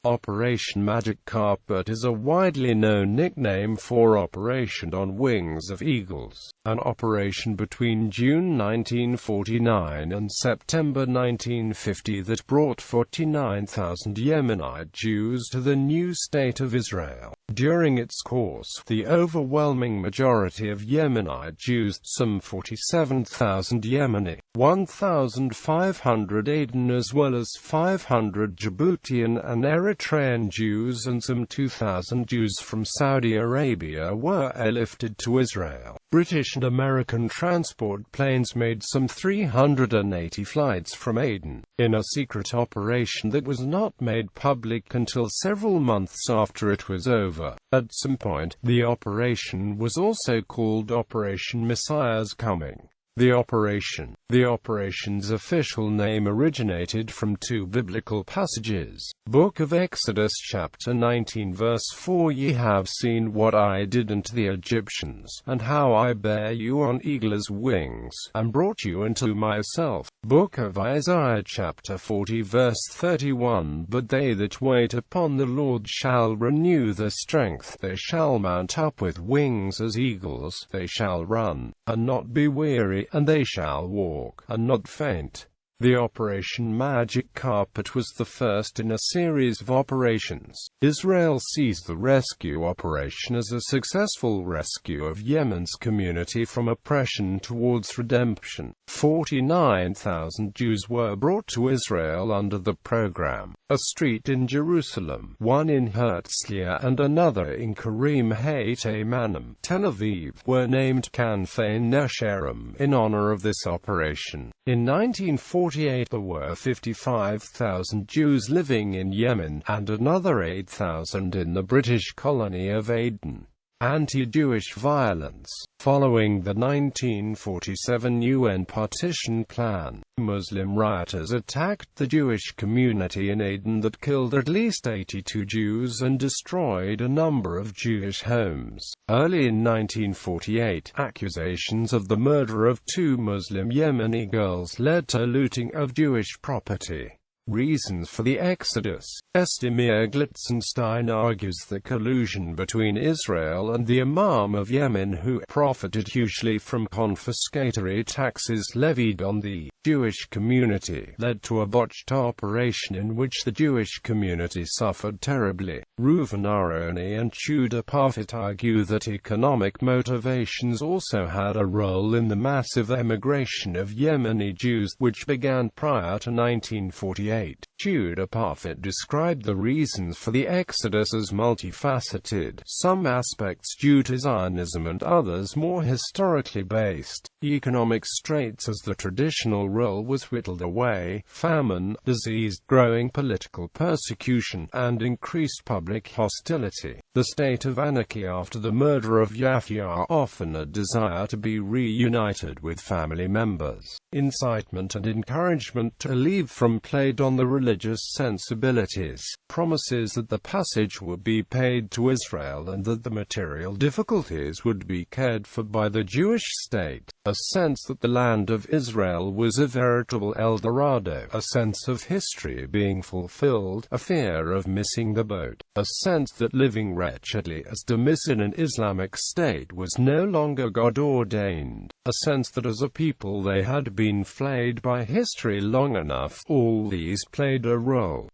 Operation Magic Carpet is a widely known nickname for Operation on Wings of Eagles, an operation between June 1949 and September 1950 that brought 49,000 Yemenite Jews to the new state of Israel. During its course, the overwhelming majority of Yemenite Jews, some 47,000 Yemeni, 1,500 Aden as well as 500 Djiboutian and Eritrean Jews and some 2,000 Jews from Saudi Arabia were airlifted to Israel. British and American transport planes made some 380 flights from Aden, in a secret operation that was not made public until several months after it was over. At some point, the operation was also called Operation Messiah's Coming. The operation's official name originated from two biblical passages. Book of Exodus chapter 19 verse 4, "Ye have seen what I did unto the Egyptians, and how I bare you on eagle's wings, and brought you unto myself." Book of Isaiah chapter 40 verse 31, "But they that wait upon the Lord shall renew their strength, they shall mount up with wings as eagles, they shall run, and not be weary, and they shall walk, and not faint." The Operation Magic Carpet was the first in a series of operations. Israel sees the rescue operation as a successful rescue of Yemen's community from oppression towards redemption. 49,000 Jews were brought to Israel under the program. A street in Jerusalem, one in Herzliya and another in Karim Hayt Manim, Tel Aviv, were named Kanfei Nesharim in honor of this operation. In 1948 there were 55,000 Jews living in Yemen, and another 8,000 in the British colony of Aden. Anti-Jewish violence. Following the 1947 UN partition plan, Muslim rioters attacked the Jewish community in Aden that killed at least 82 Jews and destroyed a number of Jewish homes. Early in 1948, accusations of the murder of two Muslim Yemeni girls led to looting of Jewish property. Reasons for the exodus. Estimir Glitzenstein argues the collusion between Israel and the Imam of Yemen, who profited hugely from confiscatory taxes levied on the Jewish community, led to a botched operation in which the Jewish community suffered terribly. Reuven Aroni and Tudor Parfit argue that economic motivations also had a role in the massive emigration of Yemeni Jews, which began prior to 1948. Tudor Parfit described the reasons for the exodus as multifaceted, some aspects due to Zionism and others more historically based. Economic straits as the traditional role was whittled away, famine, disease, growing political persecution, and increased public hostility. The state of anarchy after the murder of Yahya, often a desire to be reunited with family members. Incitement and encouragement to leave from played on the religious sensibilities. Promises that the passage would be paid to Israel and that the material difficulties would be cared for by the Jewish state. A sense that the land of Israel was a veritable El Dorado. A sense of history being fulfilled. A fear of missing the boat. A sense that living wretchedly as demise in an Islamic state was no longer God-ordained. A sense that as a people they had been flayed by history long enough. All these played a role.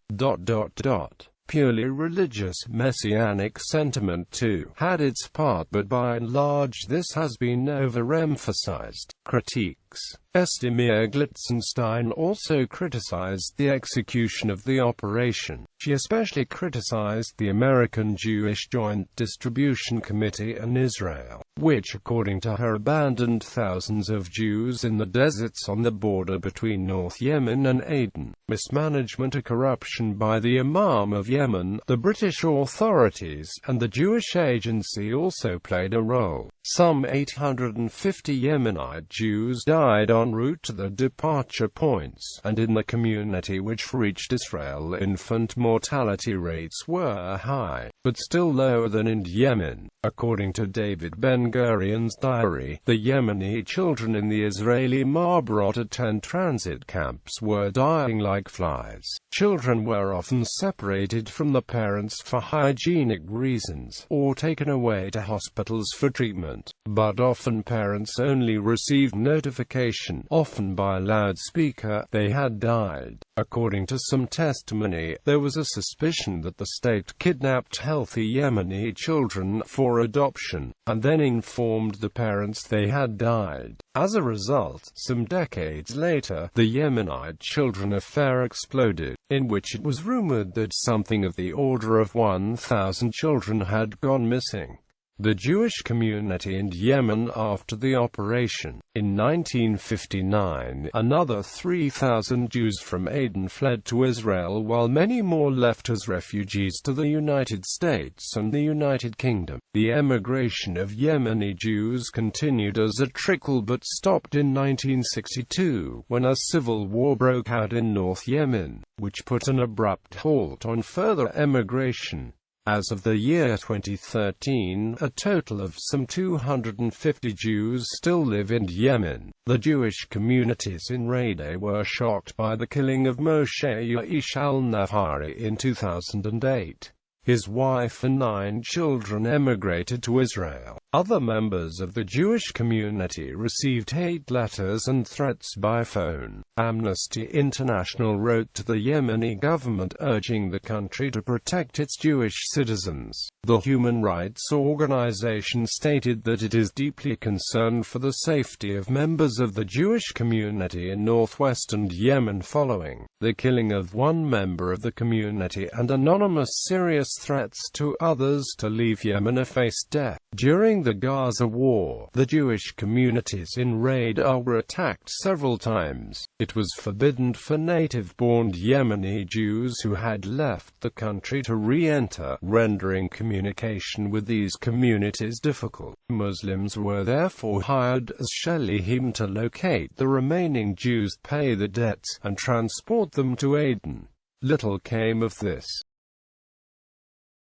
Purely religious, messianic sentiment too had its part, but by and large this has been overemphasized. Critiques. Estimir Glitzenstein also criticized the execution of the operation. She especially criticized the American Jewish Joint Distribution Committee and Israel, which according to her abandoned thousands of Jews in the deserts on the border between North Yemen and Aden. Mismanagement and corruption by the Imam of Yemen, the British authorities, and the Jewish Agency also played a role. Some 850 Yemenite Jews died en route to the departure points, and in the community which reached Israel infant mortality rates were high. but still lower than in Yemen. According to David Ben-Gurion's diary, the Yemeni children in the Israeli over.At transit camps were dying like flies. Children were often separated from the parents for hygienic reasons, or taken away to hospitals for treatment. But often parents only received notification, often by loudspeaker, they had died. According to some testimony, there was a suspicion that the state kidnapped healthy Yemeni children for adoption, and then informed the parents they had died. As a result, some decades later, the Yemenite children affair exploded, in which it was rumored that something of the order of 1,000 children had gone missing. The Jewish community in Yemen after the operation. In 1959, another 3,000 Jews from Aden fled to Israel, while many more left as refugees to the United States and the United Kingdom. The emigration of Yemeni Jews continued as a trickle but stopped in 1962, when a civil war broke out in North Yemen, which put an abrupt halt on further emigration. As of the year 2013, a total of some 250 Jews still live in Yemen. The Jewish communities in Aden were shocked by the killing of Moshe Yaish al-Nafari in 2008. His wife and 9 children emigrated to Israel. Other members of the Jewish community received hate letters and threats by phone. Amnesty International wrote to the Yemeni government urging the country to protect its Jewish citizens. The human rights organization stated that it is deeply concerned for the safety of members of the Jewish community in northwestern Yemen following the killing of one member of the community and anonymous serious threats to others to leave Yemen or face death. During the Gaza war, the Jewish communities in Aden were attacked several times. It was forbidden for native-born Yemeni Jews who had left the country to re-enter, rendering communication with these communities difficult. Muslims were therefore hired as shalihim to locate the remaining Jews, pay the debts, and transport them to Aden. Little came of this.